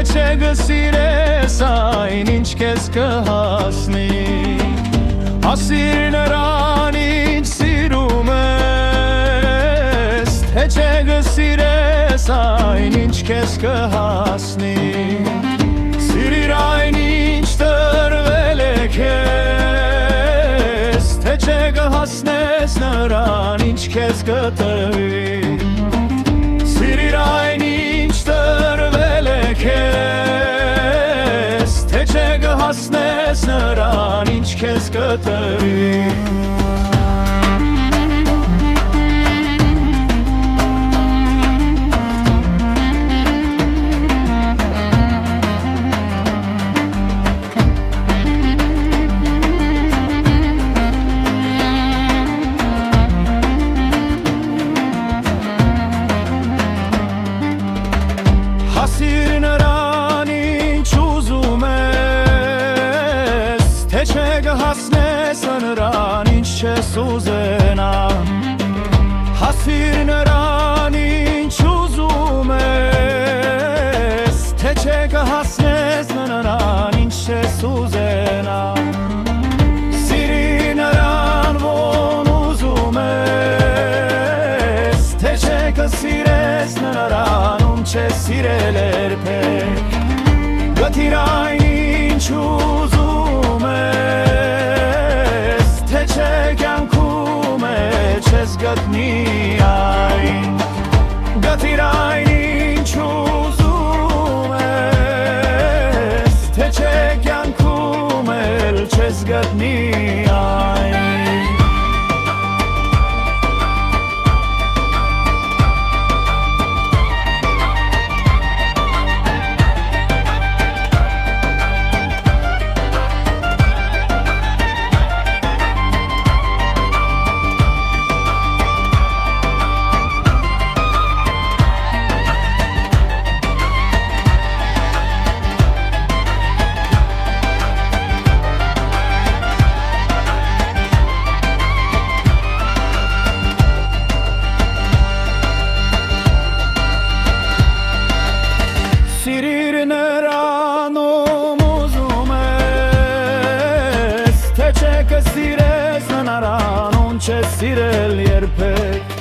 չէ գսիրես այն ինչ քեզ կհասնի Ասիր նրան ինչ սիրում ես Թե չէ գսիրես այն ինչ քեզ կհասնի Սիրիր այն ինչ տրվել է քեզ Թե չէ կհասնես նրան ինչ քեզ կտրվի Սիրիր այն ինչ տրվել է քեզ Թե չէ կհասնես նրան ինչ քեզ կտրվի Հասիր նրան ինչ ուզում ես Թե չէ կհասնես նրան ինչ չես ուզենա Հասիր նրան ինչ ուզում ես Թե չէ կհասնես նրան ինչ չես ուզենա Սիրի նրան ոնց ուզում ես Թե չէ կսիրես նրան Չես սիրել երբեք Գտիր այն ինչ ուզում ես Թե չէ կյանքում չես գտնի այն Գտիր այն ինչ ուզում ես Թե չէ կյանքում չես գտնի այն Սիրիր նրան ում ուզում ես Թե չէ կսիրես նրան ում չես սիրել երբեք